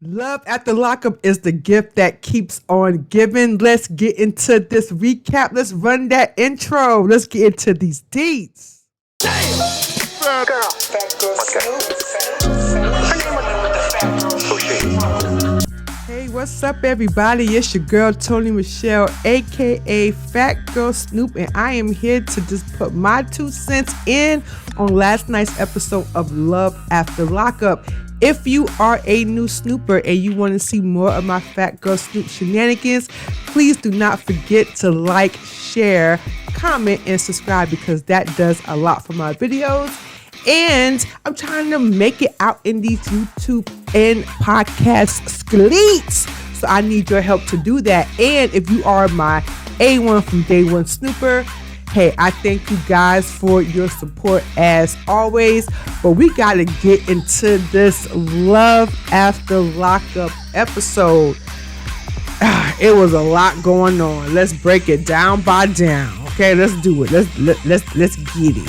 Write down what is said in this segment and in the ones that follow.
Love After Lockup is the gift that keeps on giving. Let's get into this recap. Let's run that intro. Let's get into these deets. Hey, what's up, everybody? It's your girl, Tony Michelle, aka Phatgyrlsnoop, and I am here to just put my 2 cents in on last night's episode of Love After Lockup. If you are a new snooper and you want to see more of my Phatgyrlsnoop shenanigans, please do not forget to like, share, comment, and subscribe because that does a lot for my videos. And I'm trying to make it out in these YouTube and podcast streets. So I need your help to do that. And if you are my A1 from Day One Snooper, hey, I thank you guys for your support as always. But we got to get into this Love After Lockup episode. It was a lot going on. Let's break it down by down. Okay, let's do it. Let's get it.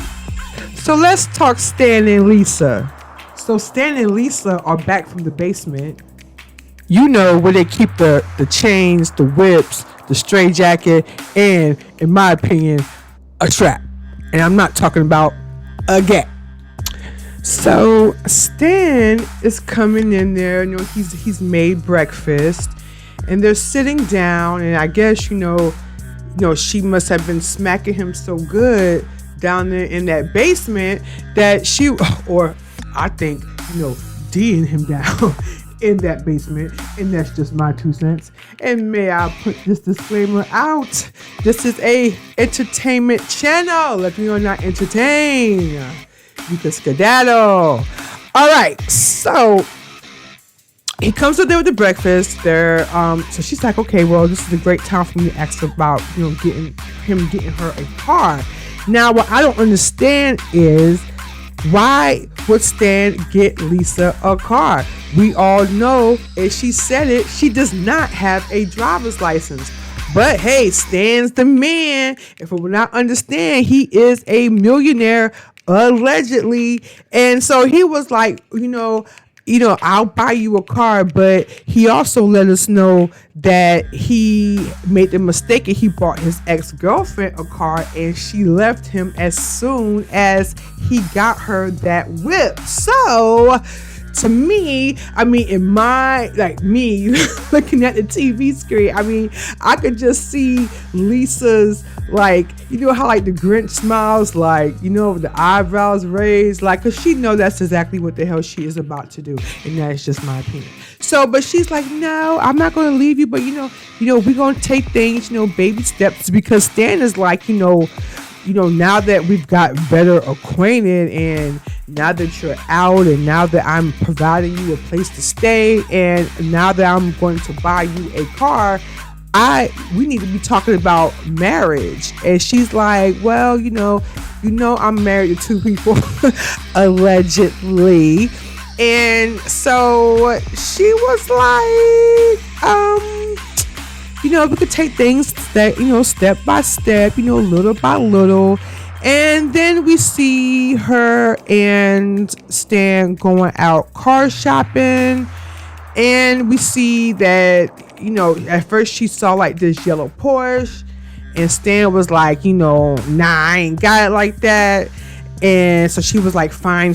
So let's talk Stan and Lisa. So Stan and Lisa are back from the basement. You know, where they keep the chains, the whips, the stray jacket, and, in my opinion, a trap. And I'm not talking about a gap. So Stan is coming in there. You know, he's made breakfast, and they're sitting down. And I guess she must have been smacking him so good down there in that basement that I think, D'ing him down in that basement. And that's just my 2 cents. And may I put this disclaimer out? This is a entertainment channel. If you're not entertained, you can skedaddle. All right, so he comes up there with the breakfast. So she's like, okay, well, this is a great time for me to ask about, getting her a car. Now, what I don't understand is why would Stan get Lisa a car? We all know, and she said it, she does not have a driver's license. But hey, Stan's the man. If we will not understand, he is a millionaire, allegedly. And so he was like, I'll buy you a car, but he also let us know that he made the mistake and he bought his ex-girlfriend a car and she left him as soon as he got her that whip. So to me, in my, me looking at the TV screen, I could just see Lisa's, how the Grinch smiles, the eyebrows raised, cause she know that's exactly what the hell she is about to do. And that's just my opinion. So, but she's like, no, I'm not going to leave you, but we're going to take things, baby steps, because Stan is like, now that we've got better acquainted and now that you're out and now that I'm providing you a place to stay and now that I'm going to buy you a car, we need to be talking about marriage. And she's like, well, I'm married to 2 people, allegedly. And so she was like, we could take things step by step, little by little. And then we see her and Stan going out car shopping. And we see that, at first she saw this yellow Porsche. And Stan was like, nah, I ain't got it like that. And so she was like, fine.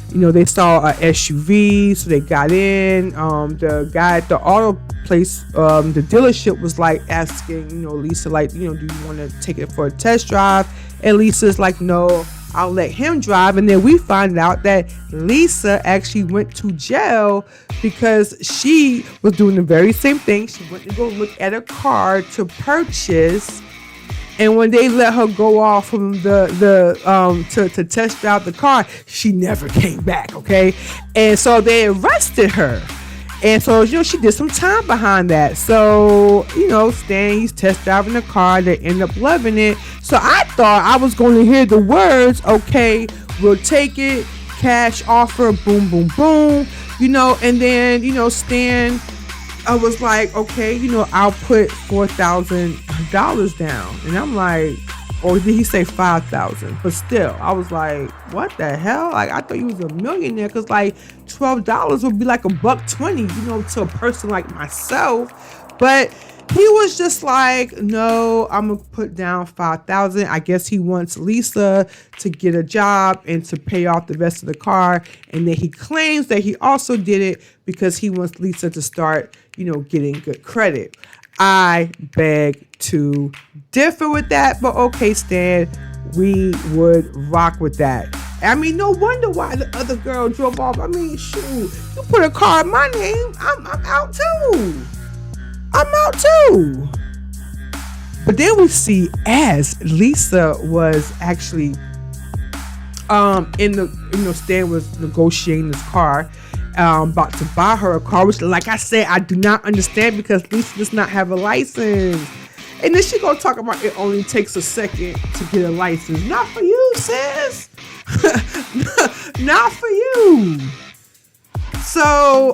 They saw a SUV, so they got in. The guy at the auto place, the dealership was asking, Lisa, do you want to take it for a test drive? And Lisa's like, no, I'll let him drive. And then we find out that Lisa actually went to jail because she was doing the very same thing. She went to go look at a car to purchase. And when they let her go off from to test drive the car, she never came back, okay? And so they arrested her. And so, she did some time behind that. So, Stan, he's test driving the car. They end up loving it. So I thought I was going to hear the words, okay, we'll take it, cash offer, boom, boom, boom. And then, Stan, I was like, okay, I'll put $4,000 down. And I'm like, Or did he say 5,000? But still, I was like, what the hell? Like, I thought you was a millionaire, because like $12 would be like $1.20, to a person like myself. But he was just like, no, I'm gonna put down 5,000. I guess he wants Lisa to get a job and to pay off the rest of the car. And then he claims that he also did it because he wants Lisa to start, getting good credit. I beg to differ with that, but okay, Stan, we would rock with that. I mean, no wonder why the other girl drove off. I mean, shoot, you put a car in my name, I'm out too. I'm out too. But then we see as Lisa was actually Stan was negotiating this car, about to buy her a car, which, like I said, I do not understand, because Lisa does not have a license. And then she gonna talk about it only takes a second to get a license. Not for you, sis. Not for you. So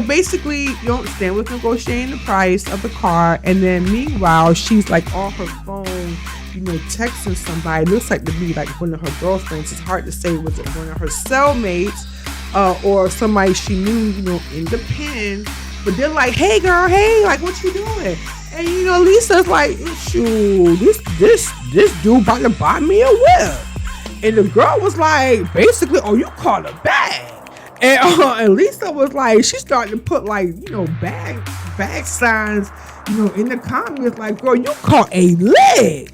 basically, Stan was negotiating the price of the car, and then meanwhile, she's like on her phone, texting somebody. It looks like to be like one of her girlfriends. It's hard to say, was it one of her cellmates, or somebody she knew, in the pen. But they're like, hey girl, hey, like, what you doing? And Lisa's like, shoot, this dude about to buy me a whip. And the girl was like, basically, oh, you caught a bag. And Lisa was like, she started to put like, bag signs, in the comments, like, girl, you caught a leg.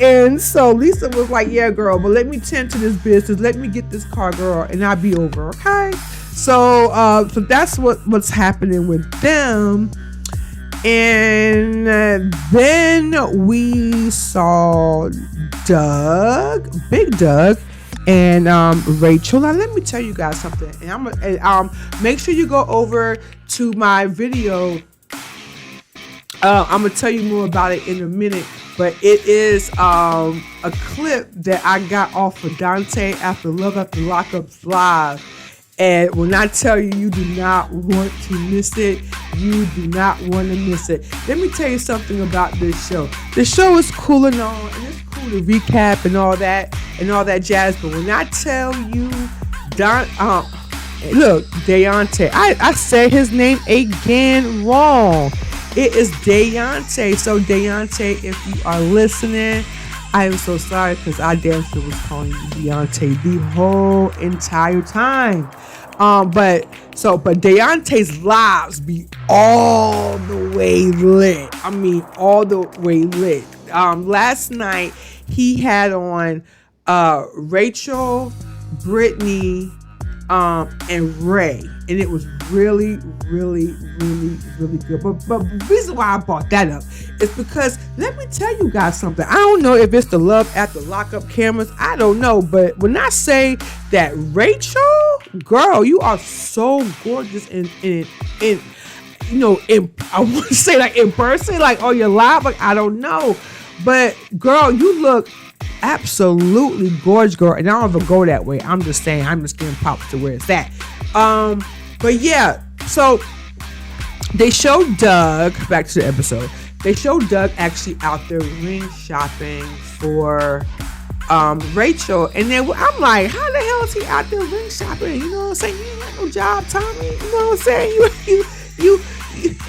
And so Lisa was like, yeah, girl, but let me tend to this business. Let me get this car, girl, and I'll be over, okay? So that's what's happening with them. And then we saw Big Doug, and Rachel. Now let me tell you guys something, and I'm gonna make sure you go over to my video. I'm gonna tell you more about it in a minute, but it is a clip that I got off of Dante after Love After Lockup live. And when I tell you, you do not want to miss it. You do not want to miss it. Let me tell you something about this show. The show is cool and all, and it's cool to recap and all that jazz. But when I tell you, look, Deontay, I said his name again wrong. It is Deontay. So Deontay, if you are listening, I am so sorry, because I damn sure was calling you Deontay the whole entire time. But Deontay's lives be all the way lit. I mean, all the way lit. Last night he had on Rachel, Brittany, and Ray, and it was really, really, really, really good. But the reason why I brought that up is because, let me tell you guys something. I don't know if it's the Love After Lockup cameras. I don't know, but when I say that Rachel, girl, you are so gorgeous in I want to say like in person, like on your live, like I don't know, but girl, you look absolutely gorgeous, girl. And I don't even go that way. I'm just saying, I'm just giving props to where it's at. But yeah, so they showed Doug, back to the episode, they showed Doug actually out there ring shopping for Rachel. And then I'm like, how the hell is he out there ring shopping? You know what I'm saying? You ain't got no job, Tommy. You know what I'm saying?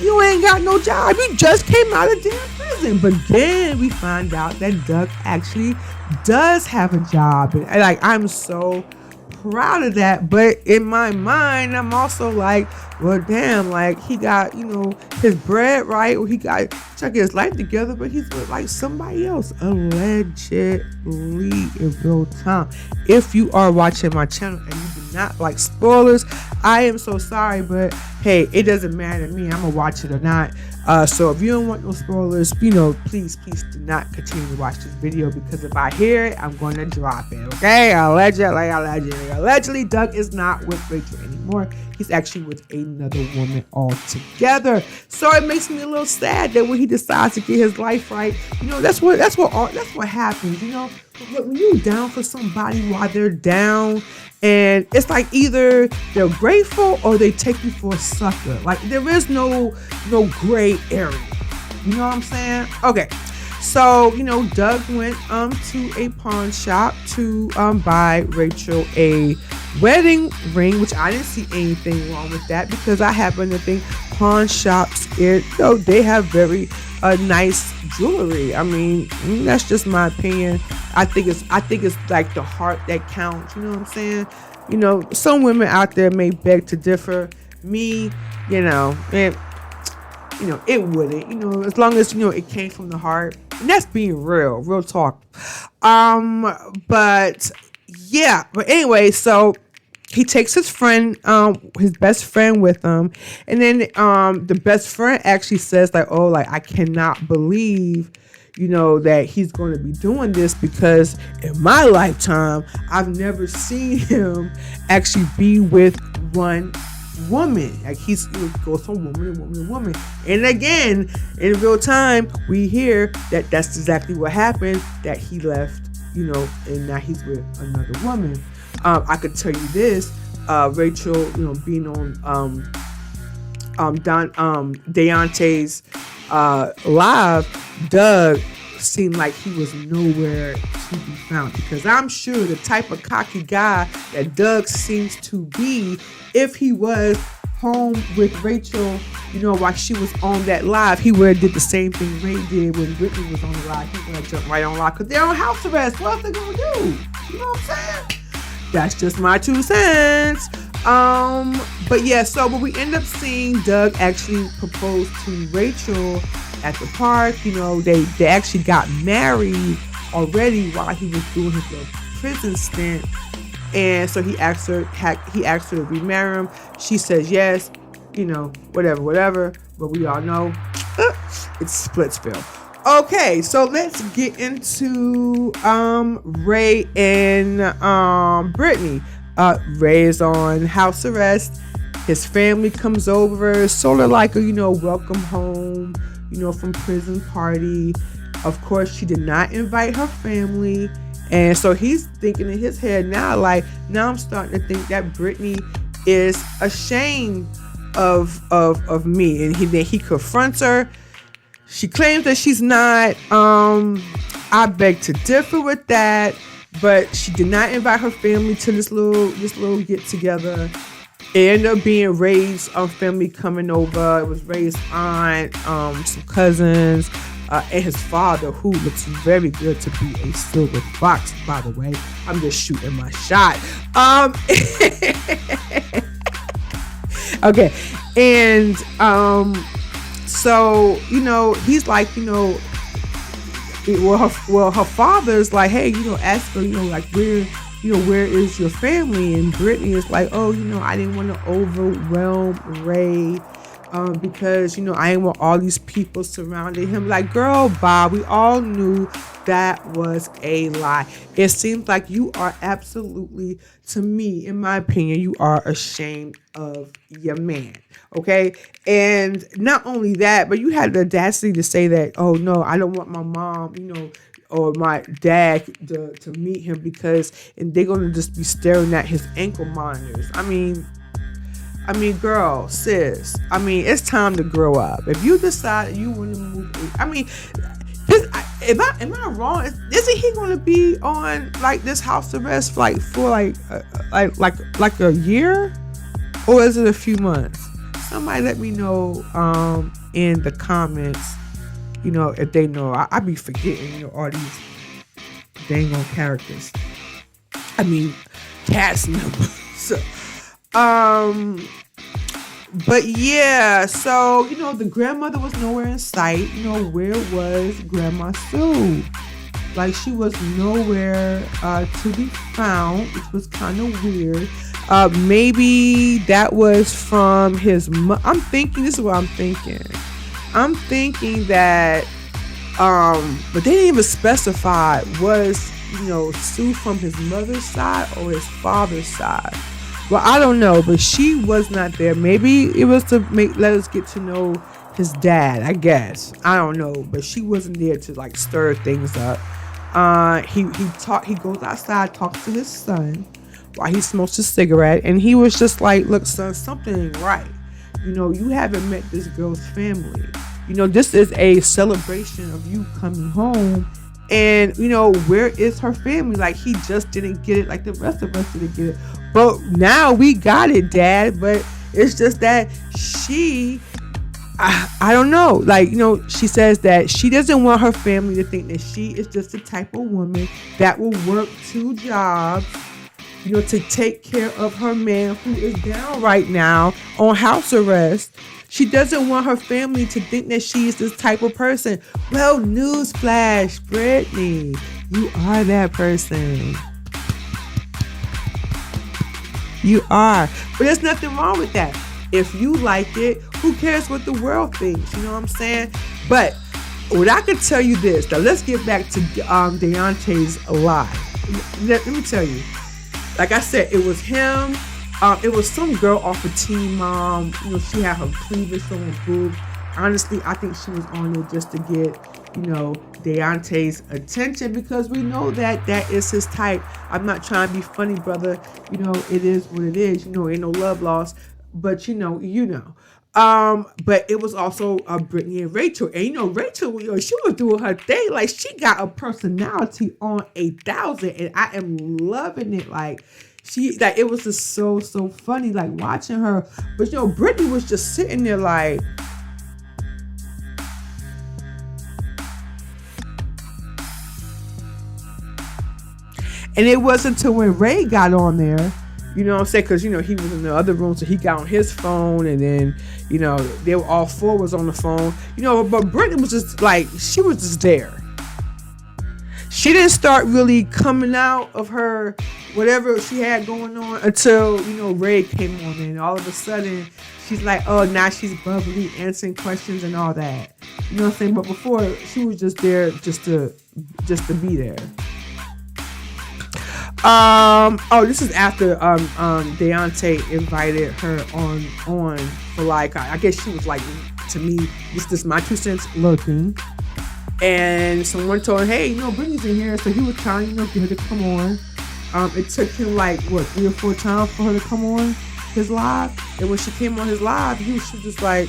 You ain't got no job. You just came out of damn prison. But then we find out that Doug actually does have a job. And like, I'm so proud of that. But in my mind, I'm also like, well, damn, like he got, his bread right, or he got trying to get his life together, but he's with like somebody else, allegedly, in real time. If you are watching my channel and you do not like spoilers, I am so sorry, but hey, it doesn't matter to me. I'm gonna watch it or not. So if you don't want no spoilers, please do not continue to watch this video, because if I hear it, I'm gonna drop it. Okay, allegedly, Doug is not with Rachel anymore. He's actually with another woman altogether. So it makes me a little sad that when he decides to get his life right, that's what happens. When you down for somebody while they're down, and it's like either they're grateful or they take you for a sucker. Like there is no gray area. You know what I'm saying? Okay. So, Doug went to a pawn shop to buy Rachel a wedding ring, which I didn't see anything wrong with that, because I happen to think pawn shops, they have very nice jewelry. I mean, that's just my opinion. I think it's like the heart that counts. You know what I'm saying? Some women out there may beg to differ. Me, and it wouldn't, as long as, it came from the heart. And that's being real talk. But yeah, but anyway, so he takes his friend, his best friend with him. And then, the best friend actually says like, oh, like, I cannot believe, that he's going to be doing this, because in my lifetime, I've never seen him actually be with one woman. Like, he goes from woman to woman. And again, in real time, we hear that that's exactly what happened, that he left, and now he's with another woman. I could tell you this, Rachel, being on Deontay's live, Doug seemed like he was nowhere to be found, because I'm sure the type of cocky guy that Doug seems to be, if he was home with Rachel, while she was on that live, he would have did the same thing Ray did when Brittany was on the live. He would have jumped right on live, because they're on house arrest. What else they gonna do? You know what I'm saying? That's just my 2 cents. But yeah, but we end up seeing Doug actually propose to Rachel at the park. They actually got married already while he was doing his little prison stint. And so he asked her to remarry him. She says yes, whatever. But we all know it's Splitsville. Okay, so let's get into Ray and Brittany. Ray is on house arrest. His family comes over, sort of like a welcome home, from prison party. Of course, she did not invite her family. And so he's thinking in his head now, like, now I'm starting to think that Brittany is ashamed of me. And then he confronts her. She claims that she's not. I beg to differ with that, but she did not invite her family to this little get together. It ended up being Ray's family coming over. It was Ray's aunt, some cousins, and his father, who looks very good to be a silver fox, by the way. I'm just shooting my shot. Okay, and so he's like, her father's like, hey, ask her, like, where is your family? And Brittany is like, oh, I didn't want to overwhelm Ray, because, I ain't want all these people surrounding him. Like, girl, Bob, we all knew that was a lie. It seems like you are absolutely, to me, in my opinion, you are ashamed of your man. Okay. And not only that, but you had the audacity to say that, oh no, I don't want my mom, or my dad to meet him, because and they're going to just be staring at his ankle monitors. I mean, girl, sis, it's time to grow up. If you decide you want to move, am I wrong? Isn't he going to be on like this house arrest for like a year, or is it a few months? Somebody let me know in the comments. If they know. I be forgetting all these dang on characters. Cast members. But yeah, so the grandmother was nowhere in sight. Where was Grandma Sue? Like, she was nowhere to be found, which was kind of weird. Maybe that was from his I'm thinking, this is what I'm thinking. I'm thinking that, but they didn't even specify, was, Sue from his mother's side or his father's side. Well, I don't know, but she was not there. Maybe it was to let us get to know his dad, I guess. I don't know, but she wasn't there to like stir things up. He goes outside, talks to his son while he smokes a cigarette, and he was just like, look, son, something ain't right. You haven't met this girl's family. This is a celebration of you coming home. And, where is her family? Like, he just didn't get it like the rest of us didn't get it. But now we got it, Dad. But it's just that I don't know. Like, she says that she doesn't want her family to think that she is just the type of woman that will work 2 jobs, to take care of her man who is down right now on house arrest. She doesn't want her family to think that she's this type of person. Well, newsflash, Brittany, you are that person. You are. But there's nothing wrong with that. If you like it, who cares what the world thinks? You know what I'm saying? But what I could tell you this. Now, let's get back to Deontay's lie. Let me tell you. Like I said, it was him. It was some girl off of Teen Mom. She had her cleavage showing boobs. Honestly, I think she was on there just to get, Deontay's attention, because we know that is his type. I'm not trying to be funny, brother. It is what it is. Ain't no love lost. But you know. But it was also Brittany and Rachel. And Rachel, she was doing her thing. Like, she got a personality on 1,000, and I am loving it. Like, it was just so funny, like, watching her. But Brittany was just sitting there like, and it wasn't until when Ray got on there, you know what I'm saying? Because, he was in the other room, so he got on his phone, and then, they were all 4 was on the phone. But Brittany was just like, she was just there. She didn't start really coming out of her whatever she had going on until, Ray came on, and all of a sudden, she's like, oh, now she's bubbly, answering questions and all that. You know what I'm saying? But before, she was just there just to be there. This is after Deontay invited her on for, like, I guess she was like, to me, this is my 2 cents lurking. And someone told him, hey, Brittany's in here. So he was trying, get her to come on. It took him like 3 or 4 times for her to come on his live. And when she came on his live, she was just like,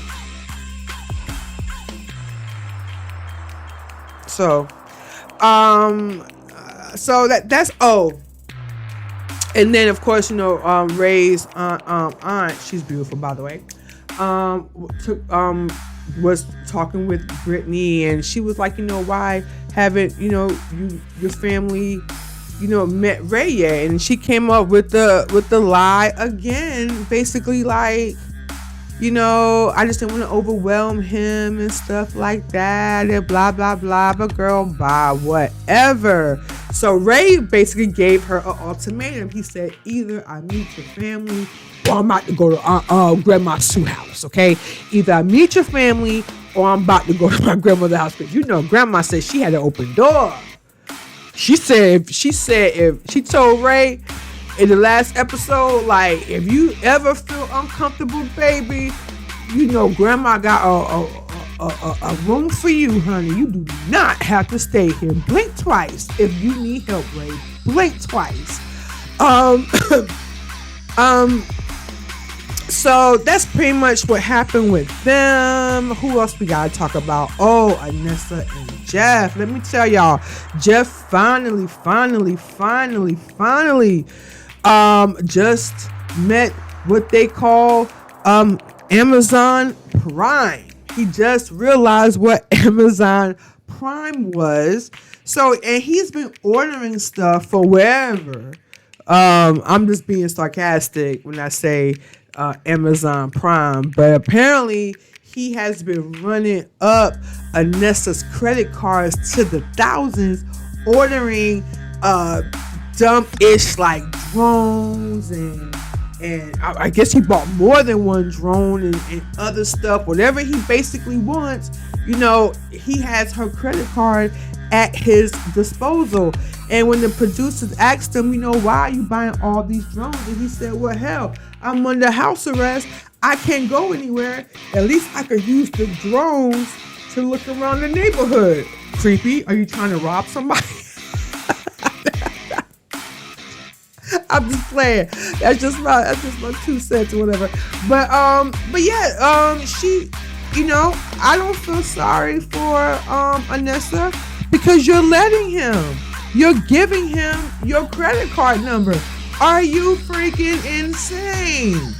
so that's and then, of course, Ray's aunt, she's beautiful, by the way, was talking with Brittany, and she was like, why haven't, your family, met Ray yet? And she came up with the lie again, basically like, I just didn't want to overwhelm him and stuff like that, and blah, blah, blah, but girl, bye, whatever. So Ray basically gave her an ultimatum. He said, either I meet your family or I'm about to go to Grandma Sue's house, okay? Either I meet your family or I'm about to go to my grandmother's house. Because Grandma said she had an open door. She said if she told Ray in the last episode, like, if you ever feel uncomfortable, baby, Grandma got a room for you, honey. You do not have to stay here. Blink twice if you need help, Ray. Blink twice. So that's pretty much what happened with them. Who else we gotta talk about? Oh, Anessa and Jeff. Let me tell y'all, Jeff finally just met what they call Amazon Prime. He just realized what Amazon Prime was. So, and he's been ordering stuff for wherever. I'm just being sarcastic when I say Amazon Prime, but apparently he has been running up Anessa's credit cards to the thousands, ordering dumb-ish like drones and I guess he bought more than one drone and other stuff. Whatever he basically wants, he has her credit card at his disposal. And when the producers asked him, why are you buying all these drones? And he said, well, hell, I'm under house arrest. I can't go anywhere. At least I could use the drones to look around the neighborhood. Creepy. Are you trying to rob somebody? I'm just playing. That's just my 2 cents or whatever. But yeah, I don't feel sorry for Anessa, because you're letting him. You're giving him your credit card number. Are you freaking insane?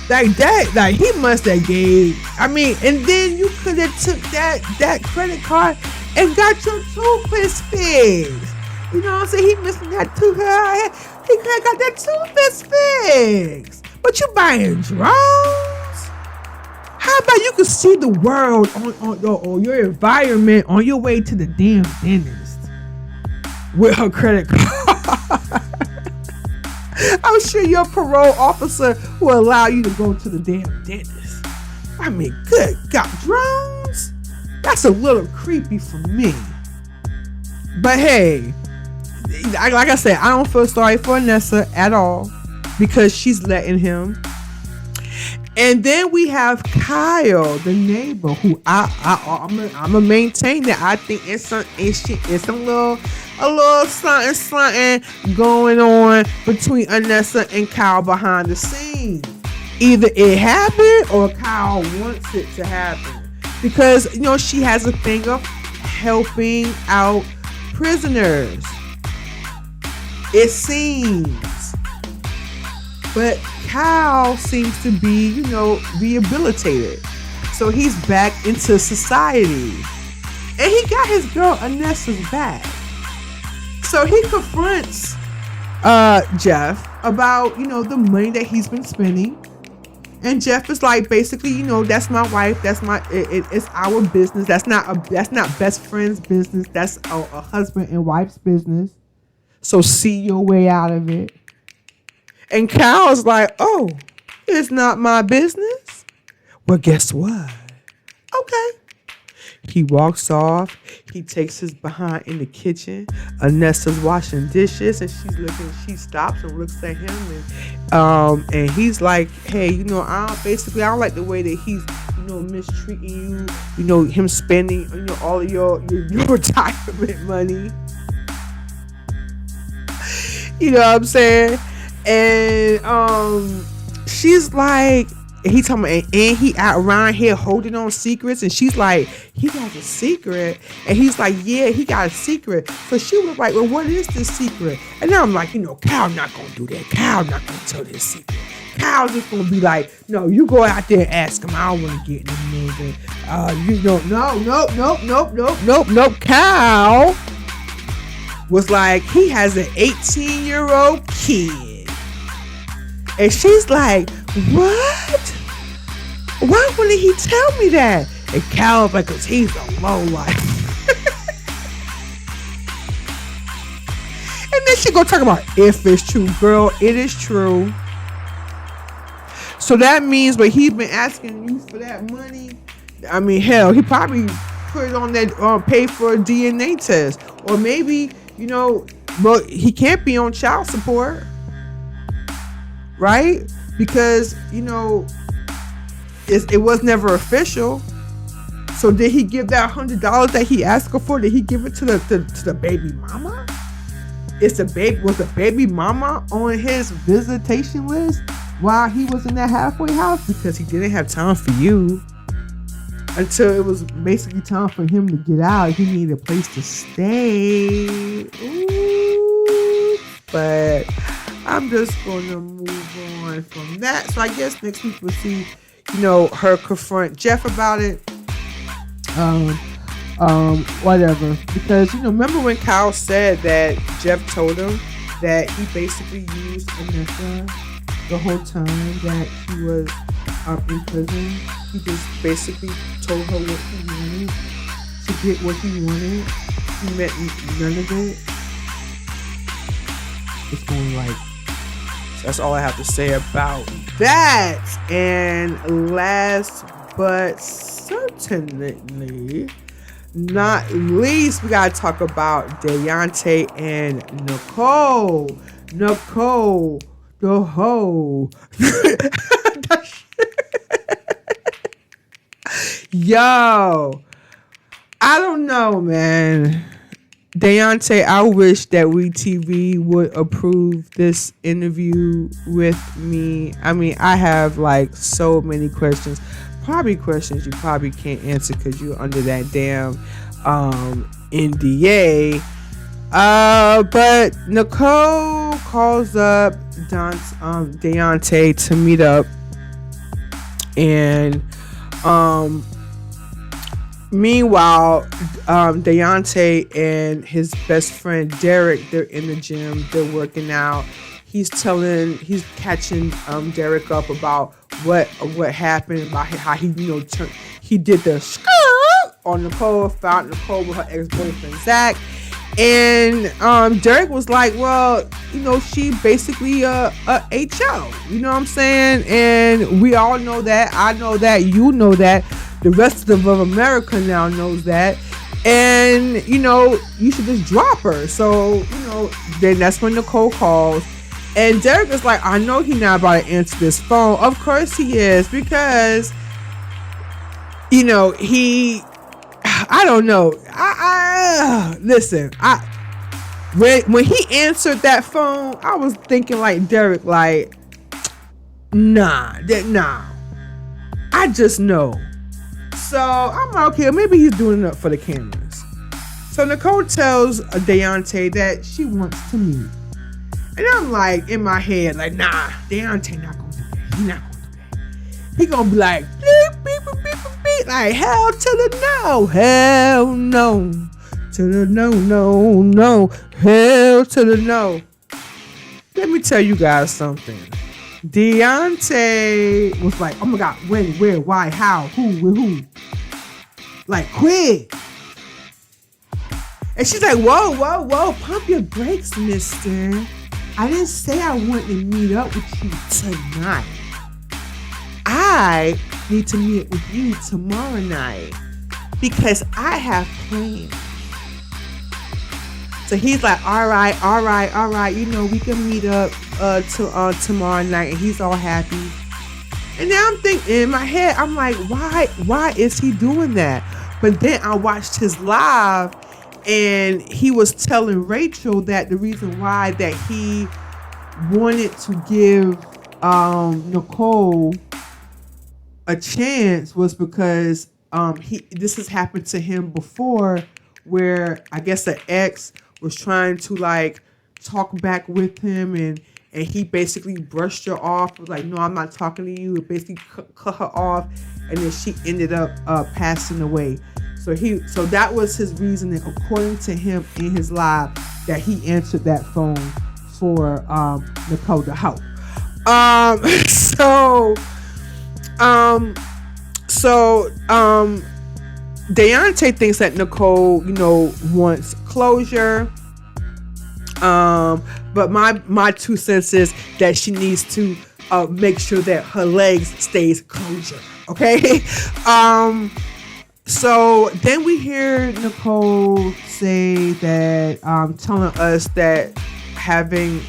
Like that, like he must have gave. And then you could have took that credit card and got your toothpaste fixed. You know what I'm saying? He missing that toothpaste. He could have got that toothpaste fixed. But you buying drones? How about you could see the world on your environment on your way to the damn dentist with her credit card? I'm sure your parole officer will allow you to go to the damn dentist. Good God, drones? That's a little creepy for me. But hey, like I said, I don't feel sorry for Anessa at all, because she's letting him. And then we have Kyle, the neighbor, who I'm gonna maintain that I think it's a little something going on between Anessa and Kyle behind the scenes. Either it happened or Kyle wants it to happen, because she has a thing of helping out prisoners, it seems. But Kyle seems to be, rehabilitated. So he's back into society. And he got his girl Anessa's back. So he confronts Jeff about, the money that he's been spending. And Jeff is like, basically, that's my wife. That's it's our business. That's not best friend's business. That's a husband and wife's business. So see your way out of it. And Kyle's like, oh, it's not my business? Well, guess what? Okay. He walks off. He takes his behind in the kitchen. Anessa's washing dishes, and she stops and looks at him, and he's like, hey, I don't like the way that he's, mistreating you, him spending, all of your retirement money. You know what I'm saying? And she's like, he talking about, and he out around here holding on secrets, and she's like, he has a secret, and he's like, yeah, he got a secret. So she was like, well, what is this secret? And then I'm like, Kyle not gonna do that. Kyle not gonna tell this secret. Kyle's just gonna be like, no, you go out there and ask him. I don't want to get in the movie. No. Kyle was like, he has an 18-year-old kid. And she's like, what? Why wouldn't he tell me that? And Cal's like, because he's a lowlife. And then she go talk about if it's true. Girl, it is true. So that means what he's been asking you for that money, hell, he probably put it on that, pay for a DNA test. Or maybe, but he can't be on child support. Right? Because, it was never official. So did he give that $100 that he asked her for? Did he give it to the baby mama? Was the baby mama on his visitation list while he was in that halfway house? Because he didn't have time for you until it was basically time for him to get out. He needed a place to stay. Ooh. But I'm just going to move on from that. So I guess next week we'll see, her confront Jeff about it. Whatever. Because, remember when Kyle said that Jeff told him that he basically used Anessa the whole time that he was in prison? He just basically told her what he wanted to get what he wanted. He meant none of it. It's going like, that's all I have to say about that. And last but certainly not least, we gotta talk about Deontay and Nicole. Nicole, the hoe. Yo, I don't know, man. Deontay, I wish that WeTV would approve this interview with me. I have so many questions. probably questions you probably can't answer because you're under that damn NDA. But Nicole calls up Deontay to meet up, and meanwhile, Deontay and his best friend Derek, they're in the gym, they're working out. He's catching Derek up about what happened, about how he he did the skirt on Nicole, found Nicole with her ex-boyfriend Zach. And Derek was like, well, she basically a HO. You know what I'm saying? And we all know that. I know that. You know that. The rest of America now knows that. And, you should just drop her. So, then that's when Nicole calls. And Derek is like, I know he's not about to answer this phone. Of course he is. Because, I don't know. Listen, when he answered that phone, I was thinking like Derek, like, nah. I just know. So I'm like, okay, maybe he's doing it for the cameras. So Nicole tells Deontay that she wants to meet. And I'm like, in my head, like, nah, Deontay not gonna do that. He not gonna do that. He gonna be like, beep, beep, beep, beep, beep, like, hell to the no, hell no. To the no, hell to the no. Let me tell you guys something. Deontay was like, oh my God, when, where, why, how, who, with who? Like, quick. And she's like, whoa, pump your brakes, mister. I didn't say I wanted to meet up with you tonight. I need to meet with you tomorrow night because I have plans. So he's like, all right. We can meet up tomorrow night. And he's all happy. And now I'm thinking in my head, I'm like, why is he doing that? But then I watched his live and he was telling Rachel that the reason why that he wanted to give Nicole a chance was because this has happened to him before, where I guess the ex was trying to like talk back with him, and he basically brushed her off. Was like, no, I'm not talking to you. It basically cut her off, and then she ended up passing away. So that was his reasoning, according to him in his live, that he answered that phone for Nicole to help. Deontay thinks that Nicole, wants closure. But my 2 cents is that she needs to make sure that her legs stays closure. Okay. So then we hear Nicole say that, telling us that having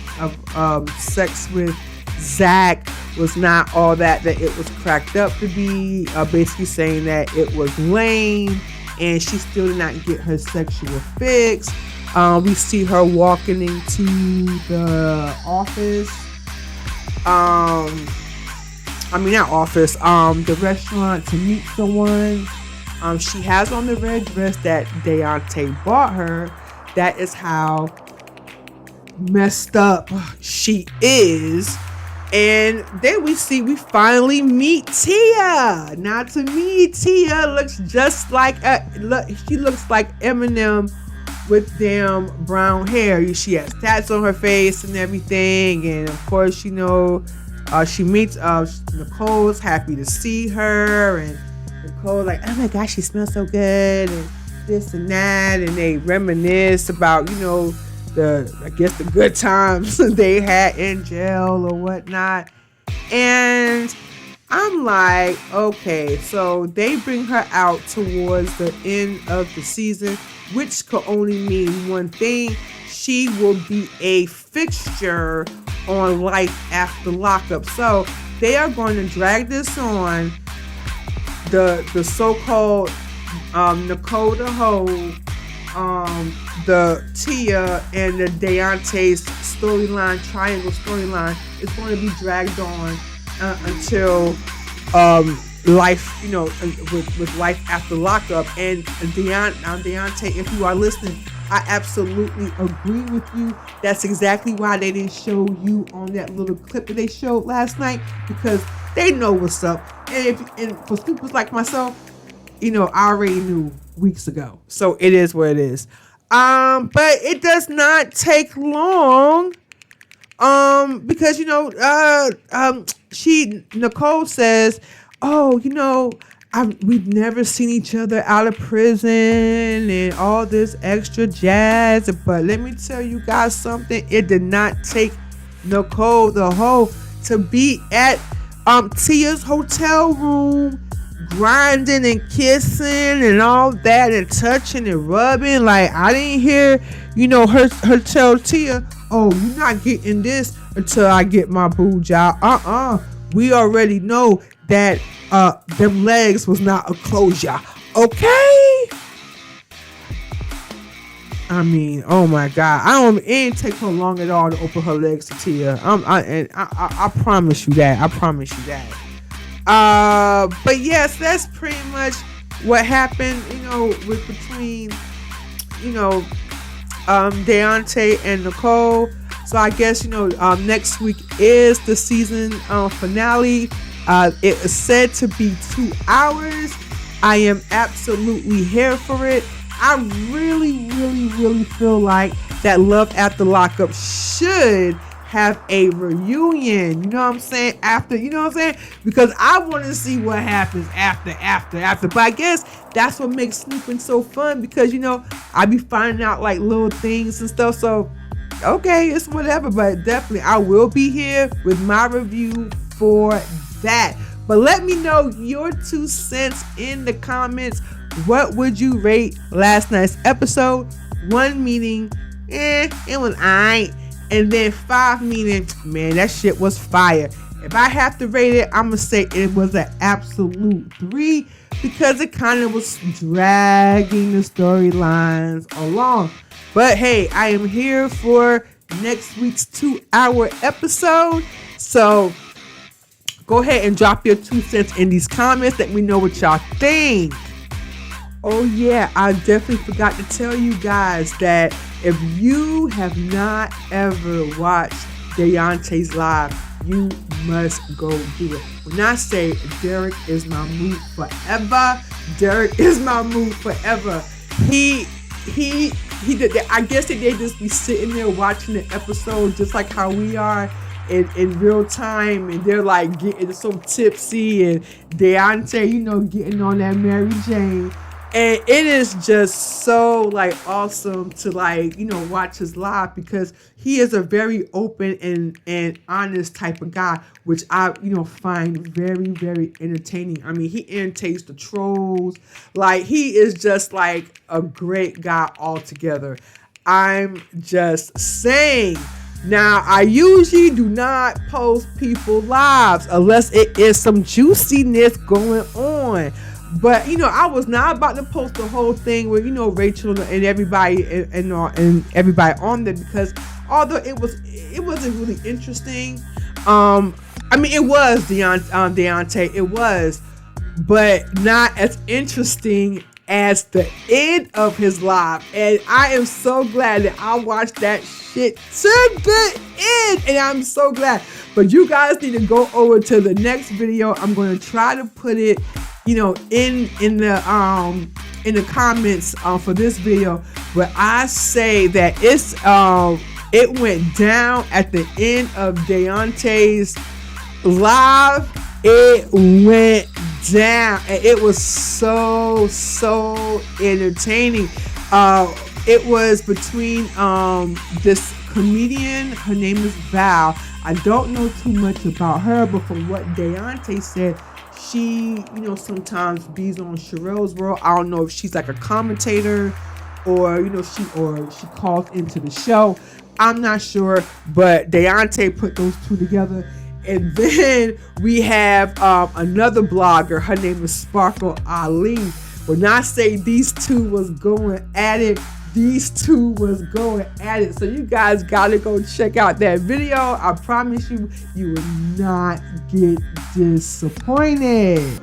sex with Zach was not all that it was cracked up to be, basically saying that it was lame and she still did not get her sexual fix. We see her walking into the office. The restaurant to meet someone. She has on the red dress that Deontay bought her. That is how messed up she is. And then we finally meet Tia. Now, to me, Tia looks just like she looks like Eminem with them brown hair. She has tats on her face and everything. And of course, she meets Nicole's happy to see her, and Nicole like, oh my gosh, she smells so good, and this and that, and they reminisce about the good times they had in jail or whatnot. And I'm like, okay, so they bring her out towards the end of the season, which could only mean one thing: she will be a fixture on Life After Lockup. So they are going to drag this on, the so-called Nicole the Hoe, the Tia and the Deontay's triangle storyline is going to be dragged on until life, with Life After Lockup. And Deontay, if you are listening, I absolutely agree with you. That's exactly why they didn't show you on that little clip that they showed last night, because they know what's up. And for scoopers like myself, I already knew weeks ago. So it is what it is. But it does not take long. Because Nicole says, "Oh, we've never seen each other out of prison and all this extra jazz." But let me tell you guys something. It did not take Nicole the hoe to be at Tia's hotel room, grinding and kissing and all that, and touching and rubbing. Like, I didn't hear, her tell Tia, "Oh, you're not getting this until I get my boo job." We already know that them legs was not a closure. Okay? I mean, oh my God. It didn't take her long at all to open her legs to Tia. I promise you that. But yes, that's pretty much what happened, between, Deontay and Nicole. So I guess, next week is the season finale. It is said to be 2 hours. I am absolutely here for it. I really, really, really feel like that Love After Lockup should have a reunion. You know what I'm saying? After, because I want to see what happens after. But I guess that's what makes snooping so fun, because, I be finding out like little things and stuff. So, okay, it's whatever. But definitely, I will be here with my review for that. But let me know your 2 cents in the comments. What would you rate last night's episode? 1 meaning, it was alright. And then 5 meaning, man, that shit was fire. If I have to rate it, I'm going to say it was an absolute 3, because it kind of was dragging the storylines along. But hey, I am here for next week's 2-hour episode. So go ahead and drop your 2 cents in these comments. Let me know what y'all think. Oh yeah, I definitely forgot to tell you guys that if you have not ever watched Deontay's live, you must go do it. When I say Derek is my mood forever, Derek is my mood forever. He did that. I guess that they just be sitting there watching the episode just like how we are in real time, and they're like getting so tipsy, and Deontay, getting on that Mary Jane. And it is just so like awesome to watch his live, because he is a very open and honest type of guy, which I find very, very entertaining. I mean, he entertains the trolls. Like, he is just like a great guy altogether. I'm just saying. Now, I usually do not post people lives unless it is some juiciness going on. But I was not about to post the whole thing with Rachel and everybody and everybody on there, because although it wasn't really interesting. I mean, it was Deontay, it was, but not as interesting as the end of his live. And I am so glad that I watched that shit to the end, and I'm so glad. But you guys need to go over to the next video. I'm going to try to put it in the comments for this video, but I say that it went down at the end of Deontay's live. It went down, and it was so entertaining. It was between this comedian. Her name is Val. I don't know too much about her, but from what Deontay said, she, sometimes bees on Sherelle's World. I don't know if she's like a commentator or, she calls into the show. I'm not sure, but Deontay put those 2 together. And then we have another blogger. Her name is Sparkle Ali. When I say these 2 was going at it, these 2 was going at it. So you guys gotta go check out that video. I promise you, you will not get disappointed.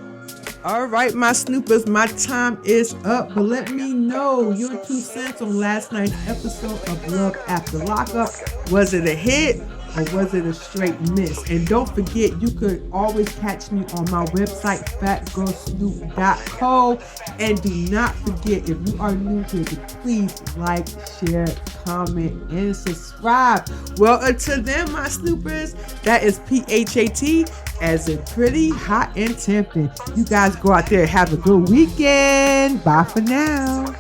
All right, my snoopers, my time is up. But let me know your 2 cents on last night's episode of Love After Lockup. Was it a hit or was it a straight miss? And don't forget, you could always catch me on my website, Phatgyrlsnoop.co. And do not forget, if you are new here, to please like, share, comment, and subscribe. Well, until then, my snoopers, that is PHAT, as in pretty, hot, and tempting. You guys go out there and have a good weekend. Bye for now.